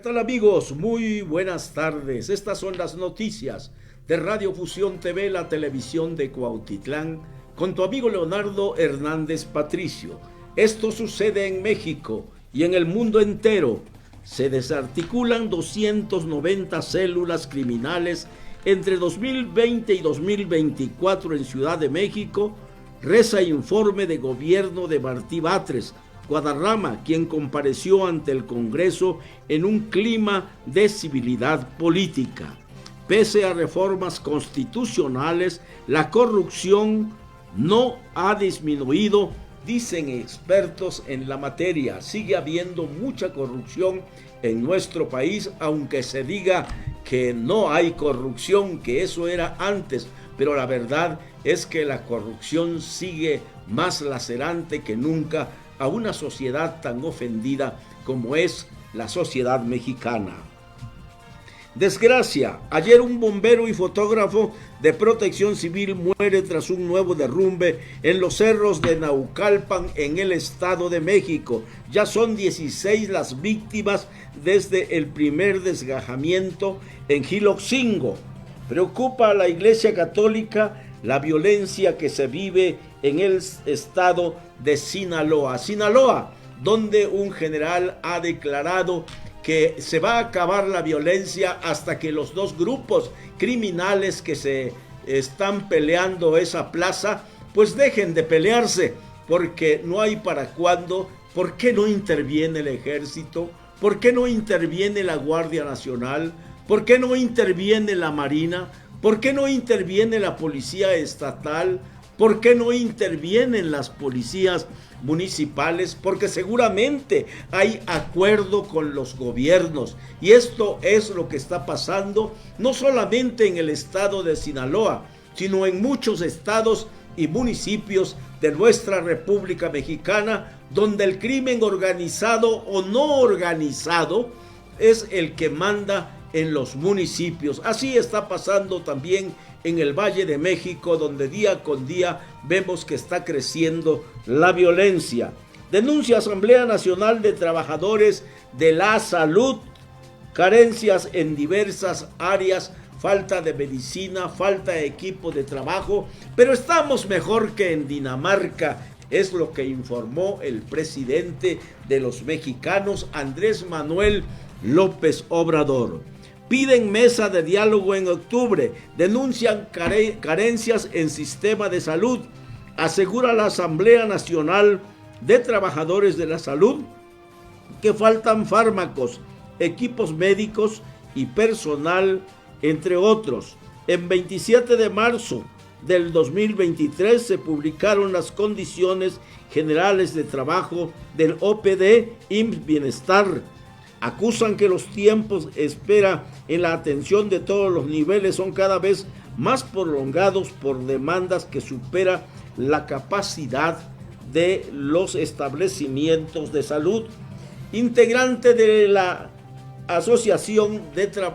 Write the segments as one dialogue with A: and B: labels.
A: tal amigos? Muy buenas tardes. Estas son las noticias de Radio Fusión TV, la televisión de Cuautitlán, con tu amigo Leonardo Hernández Patricio. Esto sucede en México y en el mundo entero. Se desarticulan 290 células criminales entre 2020 y 2024 en Ciudad de México, reza informe de gobierno de Martí Batres Guadarrama, quien compareció ante el Congreso en un clima de civilidad política. Pese a reformas constitucionales, la corrupción no ha disminuido, dicen expertos en la materia. Sigue habiendo mucha corrupción en nuestro país, aunque se diga que no hay corrupción, que eso era antes, pero la verdad es que la corrupción sigue más lacerante que nunca a una sociedad tan ofendida como es la sociedad mexicana. Desgracia, ayer un bombero y fotógrafo de Protección Civil muere tras un nuevo derrumbe en los cerros de Naucalpan, en el Estado de México. Ya son 16 las víctimas desde el primer desgajamiento en Gilotzingo. Preocupa a la Iglesia Católica la violencia que se vive en el estado de Sinaloa, donde un general ha declarado que se va a acabar la violencia hasta que los dos grupos criminales que se están peleando esa plaza, pues dejen de pelearse, porque no hay para cuándo. ¿Por qué no interviene el ejército? ¿Por qué no interviene la Guardia Nacional? ¿Por qué no interviene la Marina? ¿Por qué no interviene la Policía Estatal? ¿Por qué no intervienen las policías municipales? Porque seguramente hay acuerdo con los gobiernos, y esto es lo que está pasando no solamente en el estado de Sinaloa, sino en muchos estados y municipios de nuestra República Mexicana, donde el crimen organizado o no organizado es el que manda en los municipios. Así está pasando también en el Valle de México, donde día con día vemos que está creciendo la violencia. Denuncia Asamblea Nacional de Trabajadores de la Salud carencias en diversas áreas, falta de medicina, falta de equipo de trabajo, pero estamos mejor que en Dinamarca, es lo que informó el presidente de los mexicanos, Andrés Manuel López Obrador. Piden mesa de diálogo en octubre, denuncian carencias en sistema de salud. Asegura la Asamblea Nacional de Trabajadores de la Salud que faltan fármacos, equipos médicos y personal, entre otros. En 27 de marzo del 2023 se publicaron las condiciones generales de trabajo del OPD IMSS Bienestar. Acusan que los tiempos de espera en la atención de todos los niveles son cada vez más prolongados por demandas que superan la capacidad de los establecimientos de salud. Integrante de la Asociación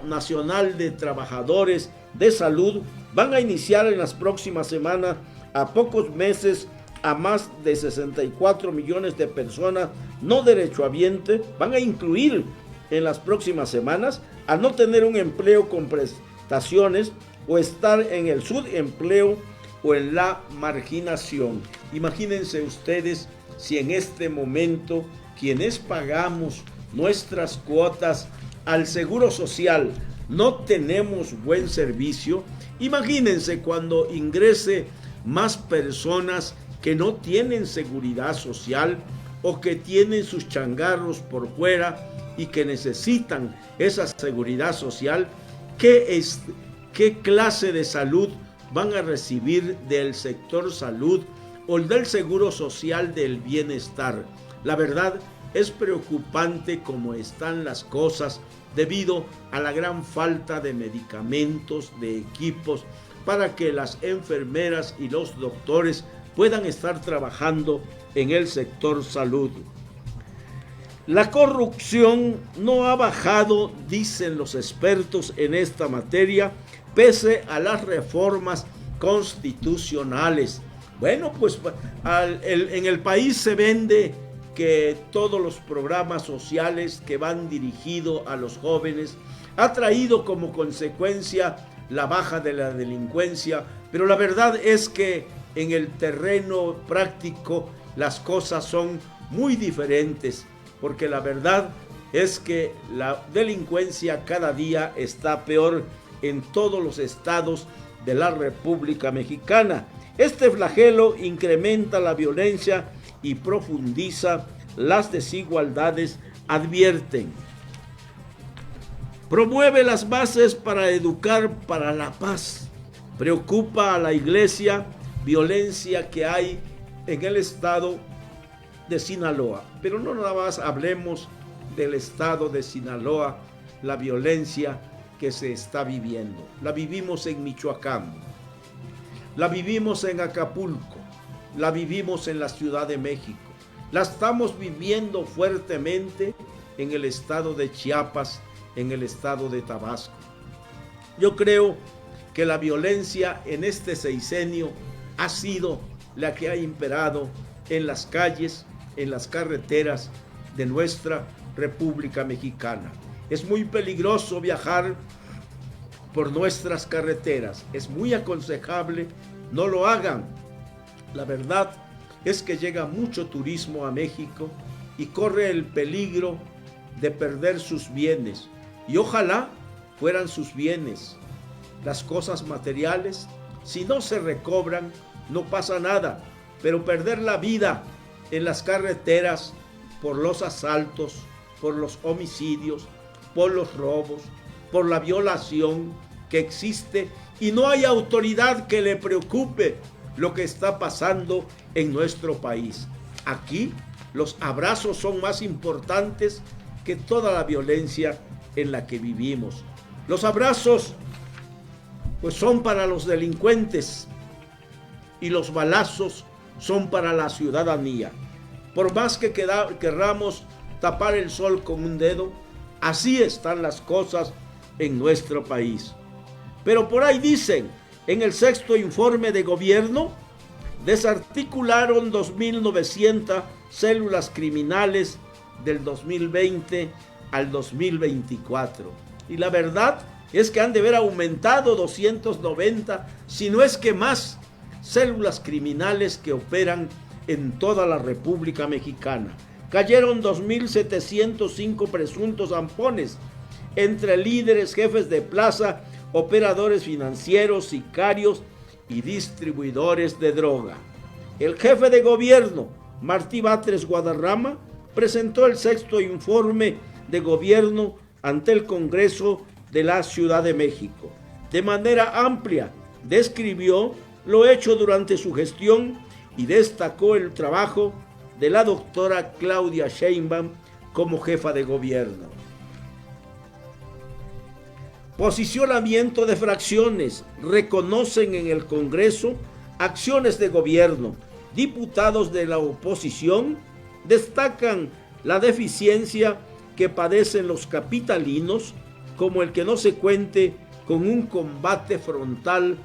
A: Nacional de Trabajadores de Salud van a iniciar en las próximas semanas, a pocos meses, a más de 64 millones de personas no derechohabientes, van a incluir en las próximas semanas a no tener un empleo con prestaciones o estar en el subempleo o en la marginación. Imagínense ustedes si en este momento quienes pagamos nuestras cuotas al Seguro Social no tenemos buen servicio. Imagínense cuando ingrese más personas que no tienen seguridad social o que tienen sus changarros por fuera y que necesitan esa seguridad social. ¿Qué clase de salud van a recibir del sector salud o del Seguro Social del Bienestar? La verdad es preocupante cómo están las cosas debido a la gran falta de medicamentos, de equipos, para que las enfermeras y los doctores puedan estar trabajando en el sector salud. La corrupción no ha bajado, dicen los expertos en esta materia, pese a las reformas constitucionales. Bueno, pues en el país se vende que todos los programas sociales que van dirigidos a los jóvenes ha traído como consecuencia la baja de la delincuencia, pero la verdad es que en el terreno práctico las cosas son muy diferentes, porque la verdad es que la delincuencia cada día está peor en todos los estados de la República Mexicana. Este flagelo incrementa la violencia y profundiza las desigualdades, advierten. Promueve las bases para educar para la paz. Preocupa a la iglesia violencia que hay en el estado de Sinaloa. Pero no nada más hablemos del estado de Sinaloa, la violencia que se está viviendo. La vivimos en Michoacán, la vivimos en Acapulco, la vivimos en la Ciudad de México, la estamos viviendo fuertemente en el estado de Chiapas, en el estado de Tabasco. Yo creo que la violencia en este sexenio ha sido la que ha imperado en las calles, en las carreteras de nuestra República Mexicana. Es muy peligroso viajar por nuestras carreteras. Es muy aconsejable, no lo hagan. La verdad es que llega mucho turismo a México y corre el peligro de perder sus bienes. Y ojalá fueran sus bienes, las cosas materiales, si no se recobran, no pasa nada, pero perder la vida en las carreteras por los asaltos, por los homicidios, por los robos, por la violación que existe y no hay autoridad que le preocupe lo que está pasando en nuestro país. Aquí los abrazos son más importantes que toda la violencia en la que vivimos. Los abrazos pues son para los delincuentes y los balazos son para la ciudadanía. Por más que querramos tapar el sol con un dedo, así están las cosas en nuestro país. Pero por ahí dicen, en el sexto informe de gobierno, desarticularon 2.900 células criminales del 2020 al 2024. Y la verdad es que han de haber aumentado 290, si no es que más, células criminales que operan en toda la República Mexicana. Cayeron 2.705 presuntos zampones entre líderes, jefes de plaza, operadores financieros, sicarios y distribuidores de droga. El jefe de gobierno, Martí Batres Guadarrama, presentó el sexto informe de gobierno ante el Congreso de la Ciudad de México. De manera amplia, describió lo hecho durante su gestión y destacó el trabajo de la doctora Claudia Sheinbaum como jefa de gobierno. Posicionamiento de fracciones. Reconocen en el Congreso acciones de gobierno. Diputados de la oposición destacan la deficiencia que padecen los capitalinos, como el que no se cuente con un combate frontal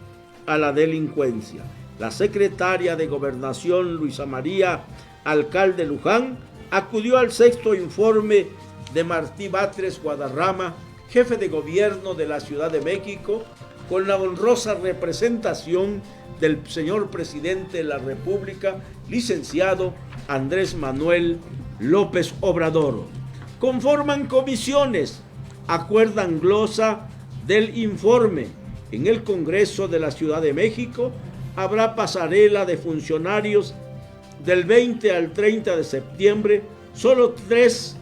A: a la delincuencia. La secretaria de Gobernación, Luisa María Alcalde Luján, acudió al sexto informe de Martí Batres Guadarrama, jefe de gobierno de la Ciudad de México, con la honrosa representación del señor presidente de la República, licenciado Andrés Manuel López Obrador. Conforman comisiones, acuerdan glosa del informe. En el Congreso de la Ciudad de México habrá pasarela de funcionarios del 20 al 30 de septiembre. Solo 3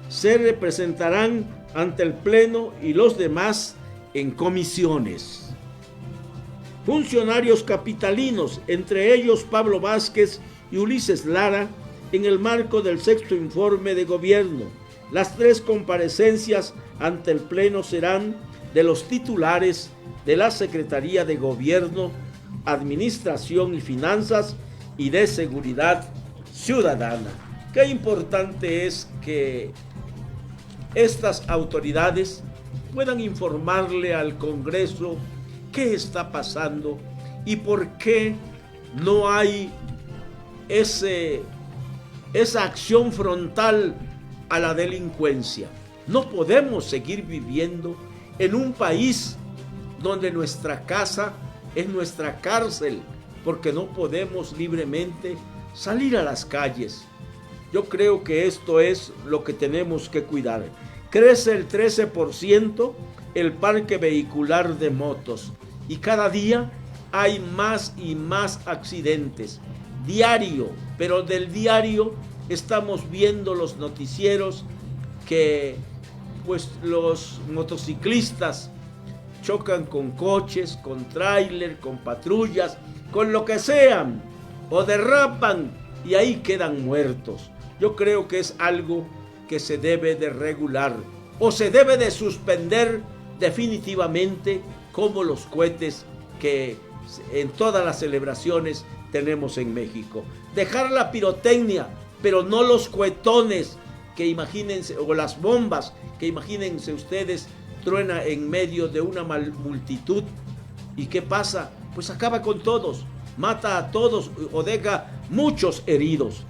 A: se representarán ante el Pleno y los demás en comisiones. Funcionarios capitalinos, entre ellos Pablo Vázquez y Ulises Lara, en el marco del sexto informe de gobierno. Las 3 comparecencias ante el Pleno serán de los titulares de la Secretaría de Gobierno, Administración y Finanzas y de Seguridad Ciudadana. Qué importante es que estas autoridades puedan informarle al Congreso qué está pasando y por qué no hay esa acción frontal a la delincuencia. No podemos seguir viviendo en un país donde nuestra casa es nuestra cárcel, porque no podemos libremente salir a las calles. Yo creo que esto es lo que tenemos que cuidar. Crece el 13% el parque vehicular de motos y cada día hay más y más accidentes. Diario, pero del diario estamos viendo los noticieros que pues los motociclistas chocan con coches, con tráiler, con patrullas, con lo que sean, o derrapan y ahí quedan muertos. Yo creo que es algo que se debe de regular o se debe de suspender definitivamente, como los cohetes que en todas las celebraciones tenemos en México. Dejar la pirotecnia, pero no los cohetones que imagínense, o las bombas que imagínense ustedes, truena en medio de una multitud. ¿Y qué pasa? Pues acaba con todos, mata a todos o deja muchos heridos.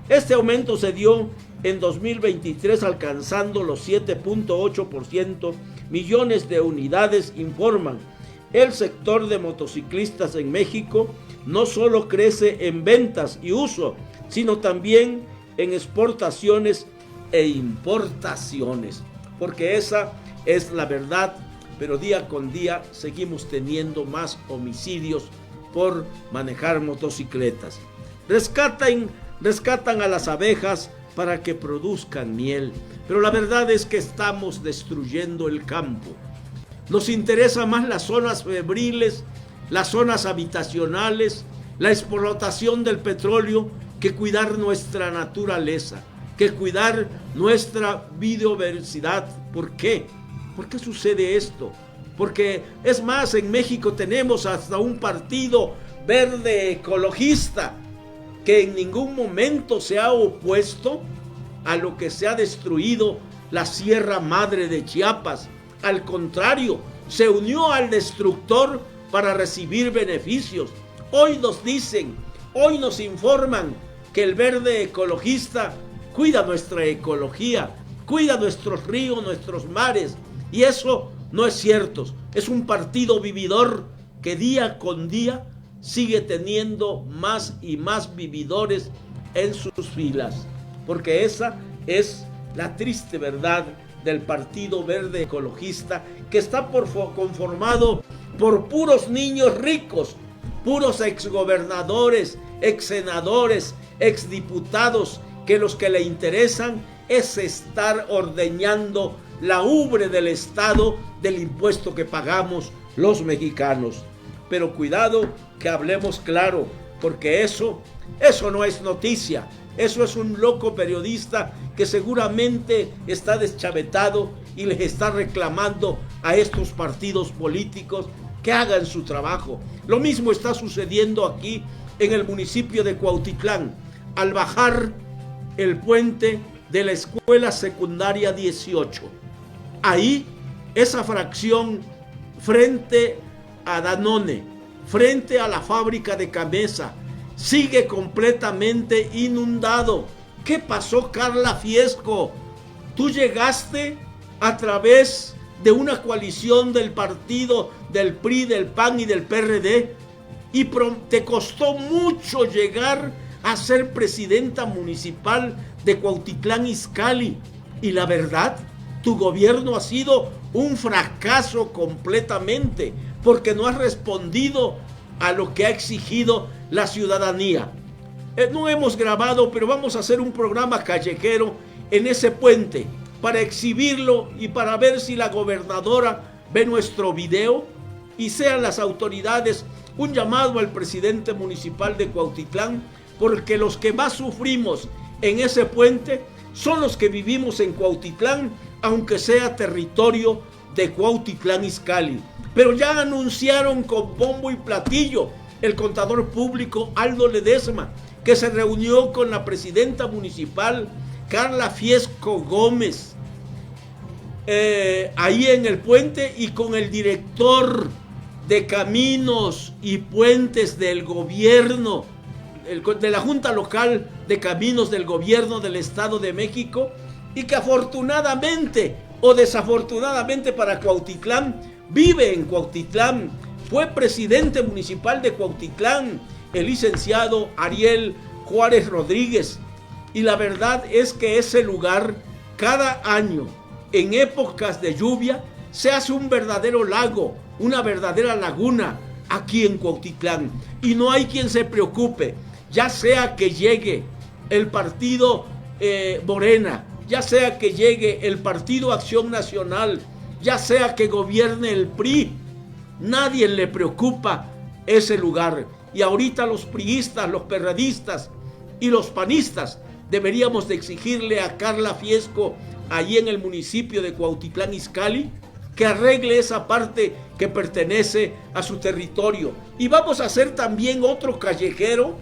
A: Este aumento se dio en 2023 alcanzando los 7.8% millones de unidades, informan. El sector de motociclistas en México no solo crece en ventas y uso, sino también en exportaciones e importaciones, porque esa es la verdad, pero día con día seguimos teniendo más homicidios por manejar motocicletas. Rescatan a las abejas para que produzcan miel, pero la verdad es que estamos destruyendo el campo. Nos interesa más las zonas febriles, las zonas habitacionales, la explotación del petróleo, que cuidar nuestra naturaleza, que cuidar nuestra biodiversidad. ¿Por qué? ¿Por qué sucede esto? Porque es más, en México tenemos hasta un partido verde ecologista que en ningún momento se ha opuesto a lo que se ha destruido la Sierra Madre de Chiapas. Al contrario, se unió al destructor para recibir beneficios. Hoy nos dicen, hoy nos informan que el verde ecologista cuida nuestra ecología, cuida nuestros ríos, nuestros mares, y eso no es cierto. Es un partido vividor que día con día sigue teniendo más y más vividores en sus filas, porque esa es la triste verdad del Partido Verde Ecologista, que está conformado por puros niños ricos, puros exgobernadores, exsenadores, exdiputados, que los que le interesan es estar ordeñando la ubre del Estado del impuesto que pagamos los mexicanos. Pero cuidado que hablemos claro, porque eso no es noticia. Eso es un loco periodista que seguramente está deschavetado y les está reclamando a estos partidos políticos que hagan su trabajo. Lo mismo está sucediendo aquí en el municipio de Cuautitlán. Al bajar el puente de la escuela secundaria 18, ahí esa fracción frente a Danone, frente a la fábrica de Camesa, sigue completamente inundado. ¿Qué pasó, Carla Fiesco? Tú llegaste a través de una coalición del partido del PRI, del PAN y del PRD, y te costó mucho llegar a ser presidenta municipal de Cuautitlán Izcalli. Y la verdad, tu gobierno ha sido un fracaso completamente, porque no has respondido a lo que ha exigido la ciudadanía. No hemos grabado, pero vamos a hacer un programa callejero en ese puente para exhibirlo y para ver si la gobernadora ve nuestro video, y sean las autoridades un llamado al presidente municipal de Cuautitlán, porque los que más sufrimos en ese puente son los que vivimos en Cuautitlán, aunque sea territorio de Cuautitlán Izcalli. Pero ya anunciaron con bombo y platillo el contador público Aldo Ledesma, que se reunió con la presidenta municipal Carla Fiesco Gómez ahí en el puente, y con el director de caminos y puentes del gobierno de la Junta Local de Caminos del Gobierno del Estado de México, y que afortunadamente o desafortunadamente para Cuautitlán, vive en Cuautitlán, fue presidente municipal de Cuautitlán, el licenciado Ariel Juárez Rodríguez. Y la verdad es que ese lugar, cada año, en épocas de lluvia, se hace un verdadero lago, una verdadera laguna aquí en Cuautitlán. Y no hay quien se preocupe, ya sea que llegue el partido Morena, ya sea que llegue el Partido Acción Nacional, ya sea que gobierne el PRI, nadie le preocupa ese lugar. Y ahorita los priistas, los perredistas y los panistas deberíamos de exigirle a Carla Fiesco, allí en el municipio de Cuautitlán Izcalli, que arregle esa parte que pertenece a su territorio. Y vamos a hacer también otro callejero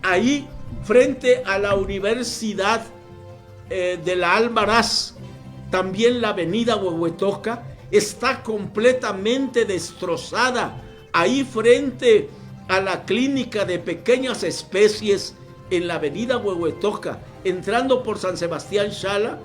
A: ahí frente a la Universidad de la Almaraz. También la avenida Huehuetoca está completamente destrozada. Ahí frente a la clínica de pequeñas especies en la avenida Huehuetoca, entrando por San Sebastián Xala,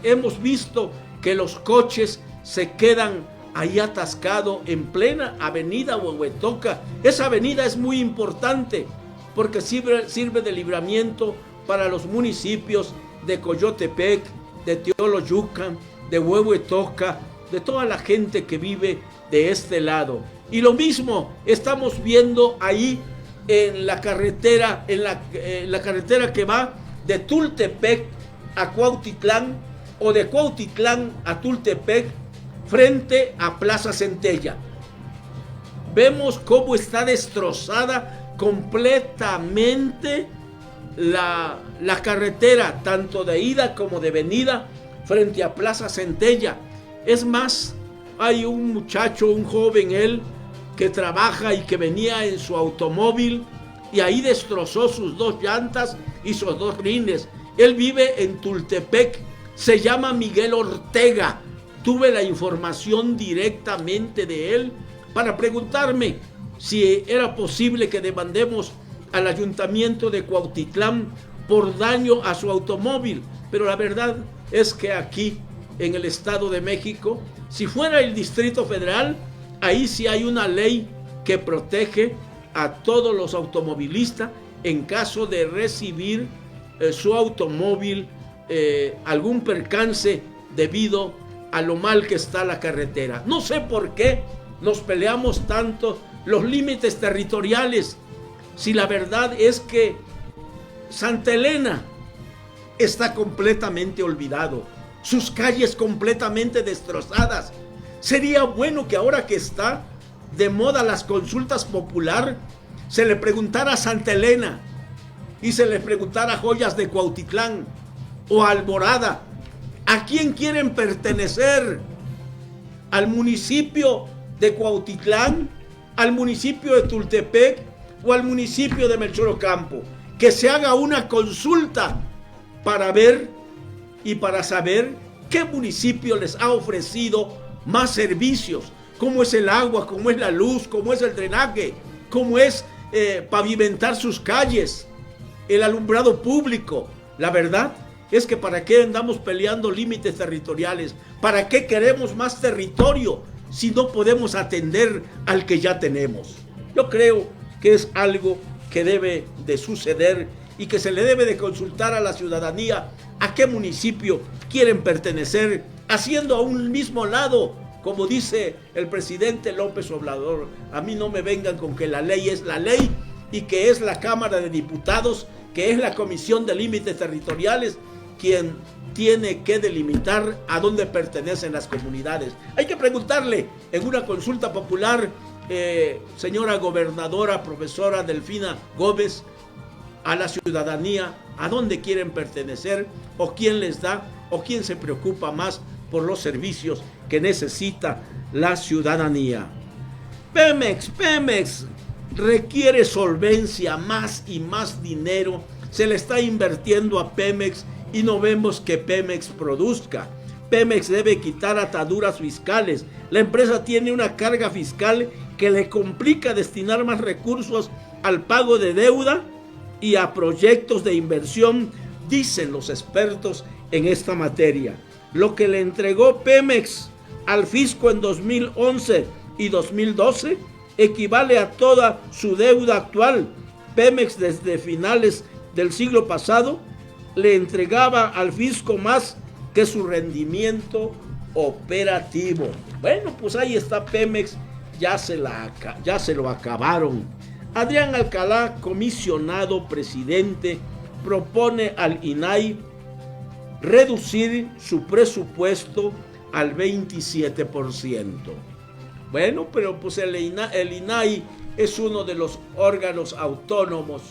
A: hemos visto que los coches se quedan ahí atascados en plena avenida Huehuetoca. Esa avenida es muy importante porque sirve de libramiento para los municipios de Coyotepec, de Teoloyucan, de Huehuetoca, de toda la gente que vive de este lado. Y lo mismo estamos viendo ahí en la carretera, en la carretera que va de Tultepec a Cuautitlán, o de Cuautitlán a Tultepec, frente a Plaza Centella. Vemos cómo está destrozada completamente la carretera, tanto de ida como de venida, frente a Plaza Centella. Es más, hay un muchacho, un joven, él, que trabaja y que venía en su automóvil y ahí destrozó sus dos llantas y sus dos rines. Él vive en Tultepec, se llama Miguel Ortega. Tuve la información directamente de él para preguntarme si era posible que demandemos al ayuntamiento de Cuautitlán por daño a su automóvil. Pero la verdad es que aquí en el Estado de México, si fuera el Distrito Federal, ahí sí hay una ley que protege a todos los automovilistas en caso de recibir su automóvil algún percance debido a lo mal que está la carretera. No sé por qué nos peleamos tanto los límites territoriales, si la verdad es que Santa Elena está completamente olvidado, sus calles completamente destrozadas. Sería bueno que ahora que está de moda las consultas popular, se le preguntara a Santa Elena y se le preguntara a Joyas de Cuautitlán o a Alborada, ¿a quién quieren pertenecer? ¿Al municipio de Cuautitlán, al municipio de Tultepec o al municipio de Melchor Ocampo? Que se haga una consulta para ver y para saber qué municipio les ha ofrecido más servicios, cómo es el agua, cómo es la luz, cómo es el drenaje, cómo es pavimentar sus calles, el alumbrado público. La verdad es que ¿para qué andamos peleando límites territoriales? ¿Para qué queremos más territorio si no podemos atender al que ya tenemos? Yo creo que es algo que debe de suceder y que se le debe de consultar a la ciudadanía a qué municipio quieren pertenecer, haciendo a un mismo lado, como dice el presidente López Obrador. A mí no me vengan con que la ley es la ley y que es la Cámara de Diputados, que es la Comisión de Límites Territoriales, quien tiene que delimitar a dónde pertenecen las comunidades. Hay que preguntarle en una consulta popular, señora gobernadora, profesora Delfina Gómez, a la ciudadanía a dónde quieren pertenecer, o quién les da, o quién se preocupa más por los servicios que necesita la ciudadanía. Pemex requiere solvencia, más y más dinero se le está invirtiendo a Pemex y no vemos que Pemex produzca. Pemex debe quitar ataduras fiscales. La empresa tiene una carga fiscal que le complica destinar más recursos al pago de deuda y a proyectos de inversión, dicen los expertos en esta materia. Lo que le entregó Pemex al fisco en 2011 y 2012 equivale a toda su deuda actual. Pemex desde finales del siglo pasado le entregaba al fisco más que su rendimiento operativo. Bueno, pues ahí está Pemex, ya se lo acabaron. Adrián Alcalá, comisionado presidente, propone al INAI reducir su presupuesto al 27%. Bueno, pero pues el INAI es uno de los organismos autónomos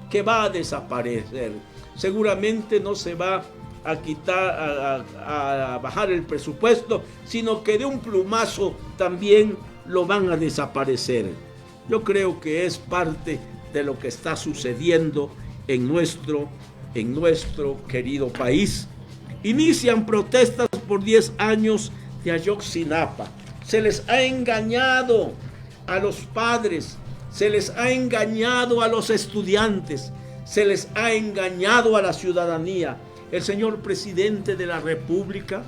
A: que va a desaparecer. Seguramente no se va a quitar, a bajar el presupuesto, sino que de un plumazo también lo van a desaparecer. Yo creo que es parte de lo que está sucediendo en nuestro querido país. Inician protestas por 10 años de Ayotzinapa. Se les ha engañado a los padres, se les ha engañado a los estudiantes, se les ha engañado a la ciudadanía. El señor presidente de la República,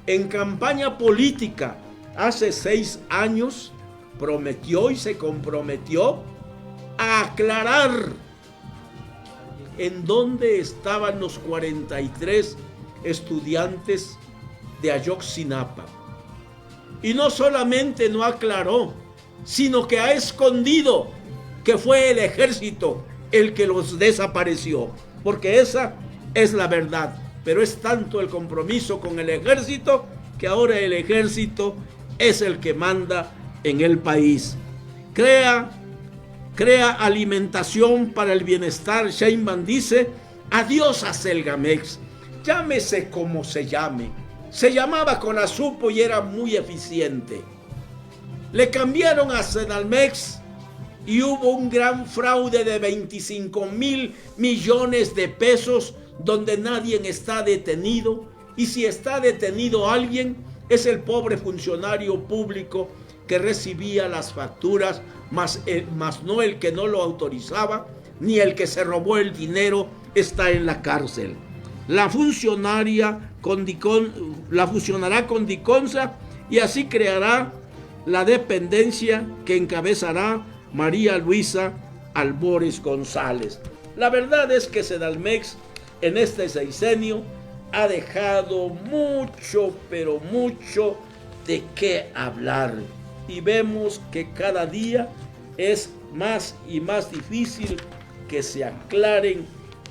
A: en campaña política, hace 6 años, prometió y se comprometió a aclarar en dónde estaban los 43 estudiantes de Ayotzinapa. Y no solamente no aclaró, sino que ha escondido que fue el ejército el que los desapareció, porque esa es la verdad. Pero es tanto el compromiso con el ejército que ahora el ejército es el que manda en el país. Crea alimentación para el bienestar. Sheinbaum dice adiós a Selgamex, llámese como se llame. Se llamaba Conasupo y era muy eficiente. Le cambiaron a Segalmex y hubo un gran fraude de 25,000 millones de pesos donde nadie está detenido, y si está detenido alguien es el pobre funcionario público que recibía las facturas, más no el que no lo autorizaba, ni el que se robó el dinero está en la cárcel. La fusionará con Diconsa y así creará la dependencia que encabezará María Luisa Albores González. La verdad es que Segalmex en este sexenio ha dejado mucho, pero mucho de qué hablar. Y vemos que cada día es más y más difícil que se aclaren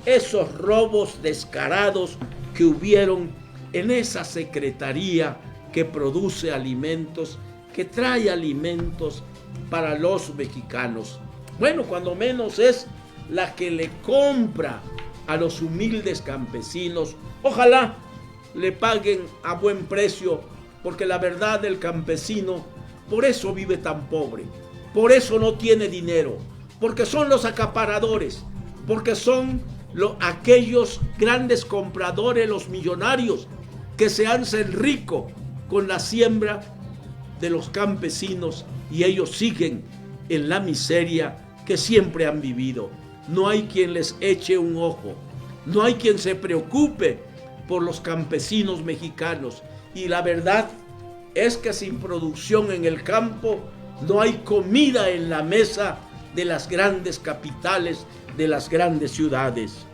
A: esos robos descarados que hubieron en esa secretaría que produce alimentos, que trae alimentos para los mexicanos. Bueno, cuando menos es la que le compra a los humildes campesinos. Ojalá le paguen a buen precio, porque la verdad del campesino por eso vive tan pobre, por eso no tiene dinero, porque son los acaparadores, porque son aquellos grandes compradores, los millonarios, que se hacen ricos con la siembra de los campesinos, y ellos siguen en la miseria que siempre han vivido. No hay quien les eche un ojo, no hay quien se preocupe por los campesinos mexicanos, y la verdad es que sin producción en el campo no hay comida en la mesa de las grandes capitales, de las grandes ciudades.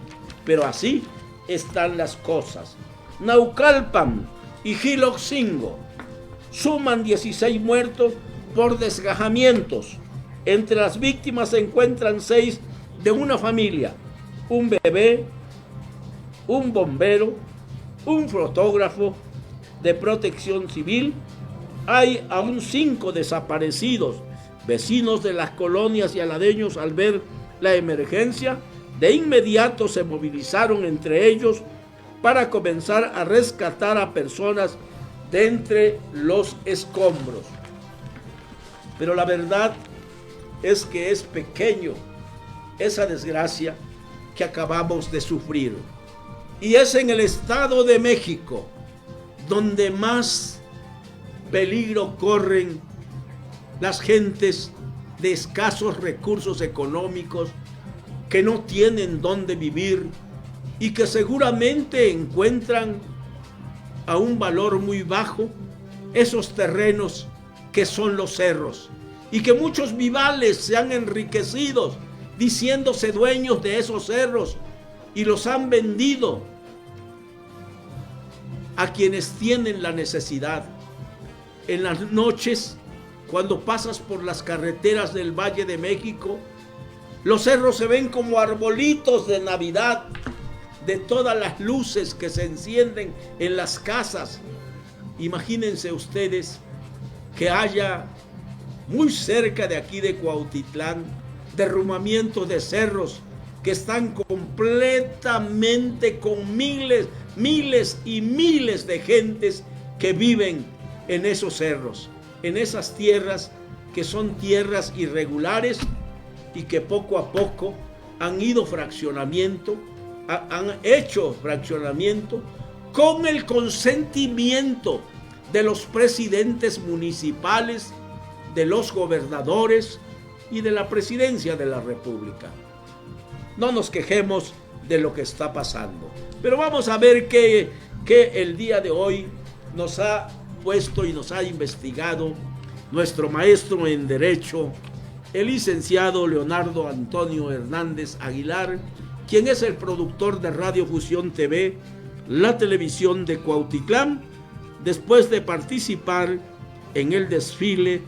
A: Pero así están las cosas. Naucalpan y Gilotzingo suman 16 muertos por desgajamientos. Entre las víctimas se encuentran 6 de una familia: un bebé, un bombero, un fotógrafo de protección civil. Hay aún 5 desaparecidos. Vecinos de las colonias y aladeños, al ver la emergencia, de inmediato se movilizaron entre ellos para comenzar a rescatar a personas de entre los escombros. Pero la verdad es que es pequeño esa desgracia que acabamos de sufrir. Y es en el Estado de México donde más peligro corren las gentes de escasos recursos económicos, que no tienen dónde vivir y que seguramente encuentran a un valor muy bajo esos terrenos que son los cerros, y que muchos vivales se han enriquecido diciéndose dueños de esos cerros y los han vendido a quienes tienen la necesidad. En las noches, cuando pasas por las carreteras del Valle de México, los cerros se ven como arbolitos de Navidad, de todas las luces que se encienden en las casas. Imagínense ustedes que haya muy cerca de aquí de Cuautitlán derrumbamientos de cerros que están completamente con miles y miles de gentes que viven en esos cerros, en esas tierras que son tierras irregulares y que poco a poco han ido fraccionamiento, han hecho fraccionamiento con el consentimiento de los presidentes municipales, de los gobernadores y de la presidencia de la República. No nos quejemos de lo que está pasando, pero vamos a ver que el día de hoy nos ha puesto y nos ha investigado nuestro maestro en Derecho, el licenciado Leonardo Antonio Hernández Aguilar, quien es el productor de Radio Fusión TV, la televisión de Cuautitlán, después de participar en el desfile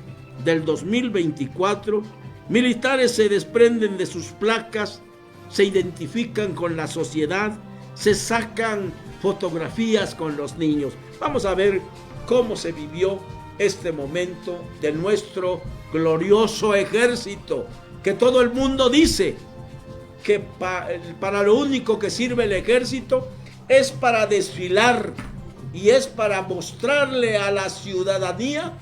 A: del 2024. Militares se desprenden de sus placas, se identifican con la sociedad, se sacan fotografías con los niños. Vamos a ver cómo se vivió este momento de nuestro glorioso ejército, que todo el mundo dice que para lo único que sirve el ejército es para desfilar y es para mostrarle a la ciudadanía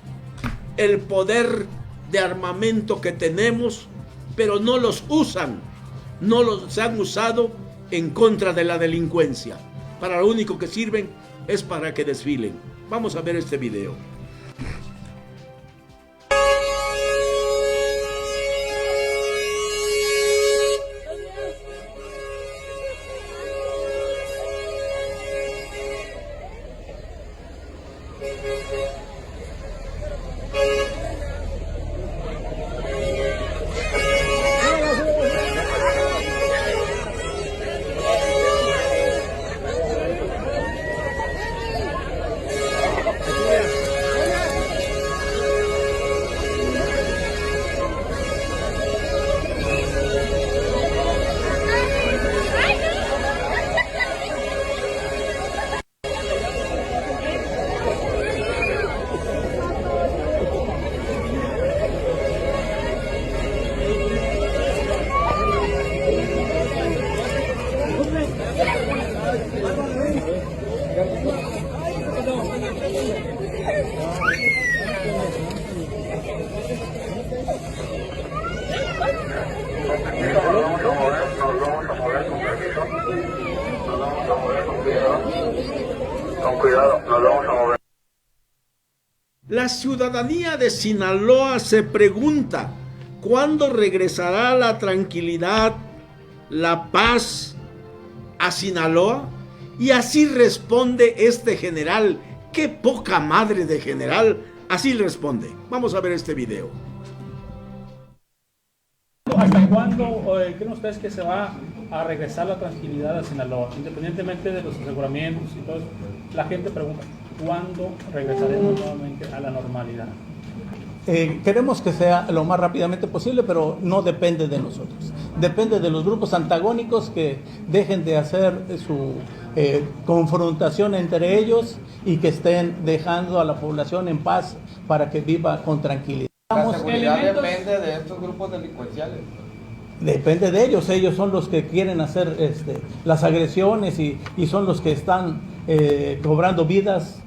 A: el poder de armamento que tenemos, pero no los usan, no los han usado en contra de la delincuencia. Para lo único que sirven es para que desfilen. Vamos a ver este video.
B: Con cuidado, nos vamos a mover.
A: La ciudadanía de Sinaloa se pregunta cuándo regresará la tranquilidad, la paz a Sinaloa, y así responde este general. ¡Qué poca madre de general! Así responde. Vamos a ver este video.
C: ¿Hasta cuándo creen ustedes que se va a regresar la tranquilidad a Sinaloa? Independientemente de los aseguramientos y todo eso, la gente pregunta, ¿cuándo regresaremos nuevamente a la normalidad?
D: Queremos que sea lo más rápidamente posible, pero no depende de nosotros. Depende de los grupos antagónicos que dejen de hacer su confrontación entre ellos y que estén dejando a la población en paz para que viva con tranquilidad.
E: La seguridad depende de estos grupos delincuenciales.
D: Depende de ellos, ellos son los que quieren hacer las agresiones y son los que están cobrando vidas.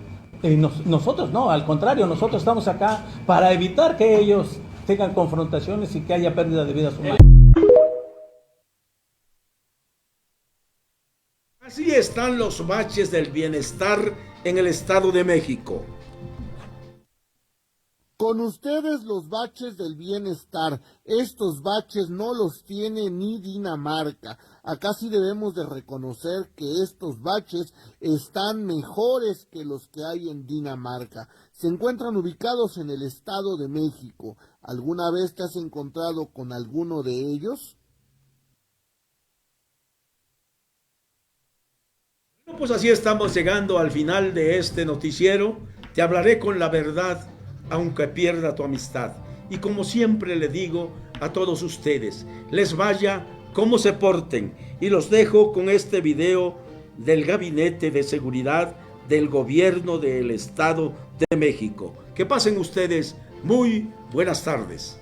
D: Nosotros no, al contrario, nosotros estamos acá para evitar que ellos tengan confrontaciones y que haya pérdida de vidas humanas.
A: Así están los baches del bienestar en el Estado de México.
F: Con ustedes los baches del bienestar. Estos baches no los tiene ni Dinamarca. Acá sí debemos de reconocer que estos baches están mejores que los que hay en Dinamarca. Se encuentran ubicados en el Estado de México. ¿Alguna vez te has encontrado con alguno de ellos?
A: Bueno, pues así estamos llegando al final de este noticiero. Te hablaré con la verdad, aunque pierda tu amistad. Y como siempre le digo a todos ustedes, les vaya como se porten. Y los dejo con este video del Gabinete de Seguridad del Gobierno del Estado de México. Que pasen ustedes muy buenas tardes.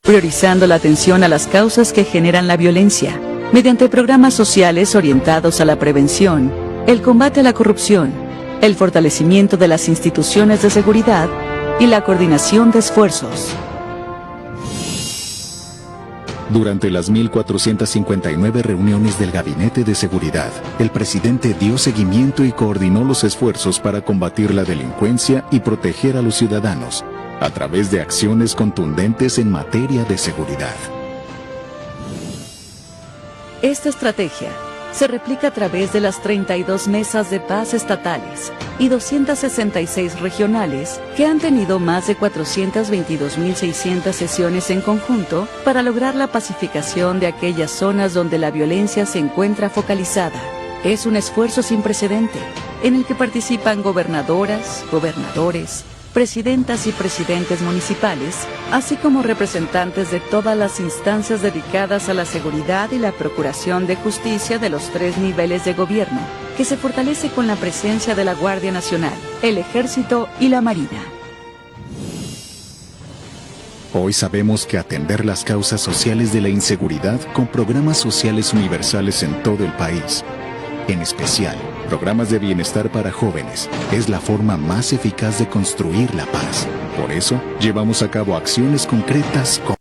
G: Priorizando la atención a las causas que generan la violencia, mediante programas sociales orientados a la prevención, el combate a la corrupción, el fortalecimiento de las instituciones de seguridad y la coordinación de esfuerzos.
H: Durante las 1.459 reuniones del Gabinete de Seguridad, el presidente dio seguimiento y coordinó los esfuerzos para combatir la delincuencia y proteger a los ciudadanos, a través de acciones contundentes en materia de seguridad.
G: Esta estrategia se replica a través de las 32 mesas de paz estatales y 266 regionales que han tenido más de 422.600 sesiones en conjunto para lograr la pacificación de aquellas zonas donde la violencia se encuentra focalizada. Es un esfuerzo sin precedente en el que participan gobernadoras, gobernadores, presidentas y presidentes municipales, así como representantes de todas las instancias dedicadas a la seguridad y la procuración de justicia de los 3 niveles de gobierno, que se fortalece con la presencia de la Guardia Nacional, el Ejército y la Marina.
H: Hoy sabemos que atender las causas sociales de la inseguridad con programas sociales universales en todo el país, en especial programas de bienestar para jóvenes, es la forma más eficaz de construir la paz. Por eso, llevamos a cabo acciones concretas como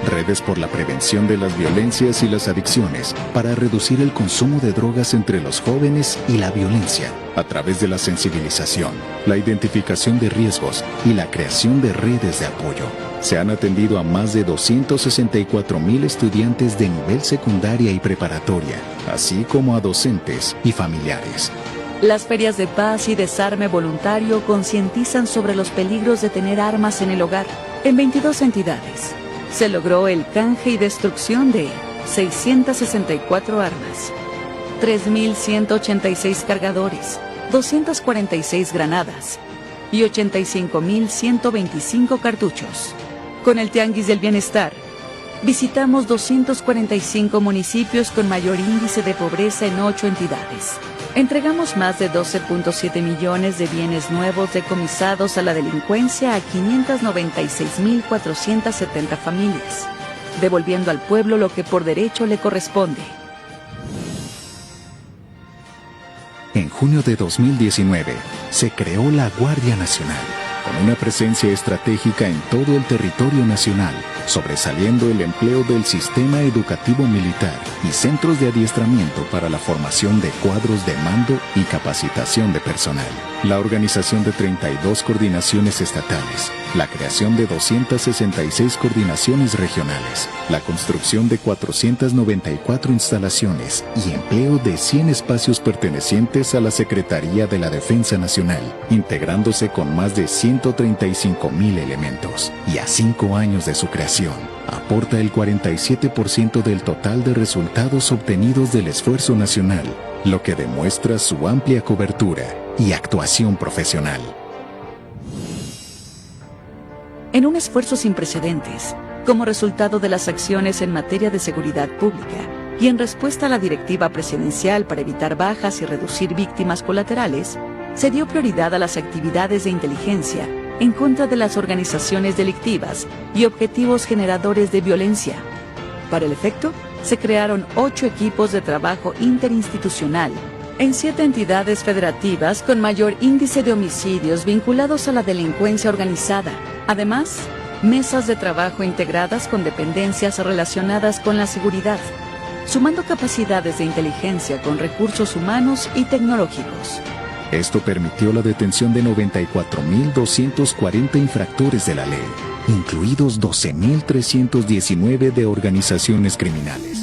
H: redes por la prevención de las violencias y las adicciones, para reducir el consumo de drogas entre los jóvenes y la violencia, a través de la sensibilización, la identificación de riesgos y la creación de redes de apoyo. Se han atendido a más de 264,000 estudiantes de nivel secundaria y preparatoria, así como a docentes y familiares.
G: Las ferias de paz y desarme voluntario concientizan sobre los peligros de tener armas en el hogar. En 22 entidades se logró el canje y destrucción de 664 armas, 3.186 cargadores, 246 granadas y 85.125 cartuchos. Con el Tianguis del Bienestar, visitamos 245 municipios con mayor índice de pobreza en 8 entidades. Entregamos más de 12.7 millones de bienes nuevos decomisados a la delincuencia a 596.470 familias, devolviendo al pueblo lo que por derecho le corresponde.
H: En junio de 2019, se creó la Guardia Nacional, con una presencia estratégica en todo el territorio nacional, sobresaliendo el empleo del sistema educativo militar y centros de adiestramiento para la formación de cuadros de mando y capacitación de personal, la organización de 32 coordinaciones estatales, la creación de 266 coordinaciones regionales, la construcción de 494 instalaciones y empleo de 100 espacios pertenecientes a la Secretaría de la Defensa Nacional, integrándose con más de 135,000 elementos. Y a 5 años de su creación, aporta el 47% del total de resultados obtenidos del esfuerzo nacional, lo que demuestra su amplia cobertura y actuación profesional.
G: En un esfuerzo sin precedentes, como resultado de las acciones en materia de seguridad pública y en respuesta a la directiva presidencial para evitar bajas y reducir víctimas colaterales, se dio prioridad a las actividades de inteligencia en contra de las organizaciones delictivas y objetivos generadores de violencia. Para el efecto, se crearon 8 equipos de trabajo interinstitucional en 7 entidades federativas con mayor índice de homicidios vinculados a la delincuencia organizada. Además, mesas de trabajo integradas con dependencias relacionadas con la seguridad. sumando capacidades de inteligencia con recursos humanos y tecnológicos.
H: Esto permitió la detención de 94.240 infractores de la ley, incluidos 12.319 de organizaciones criminales.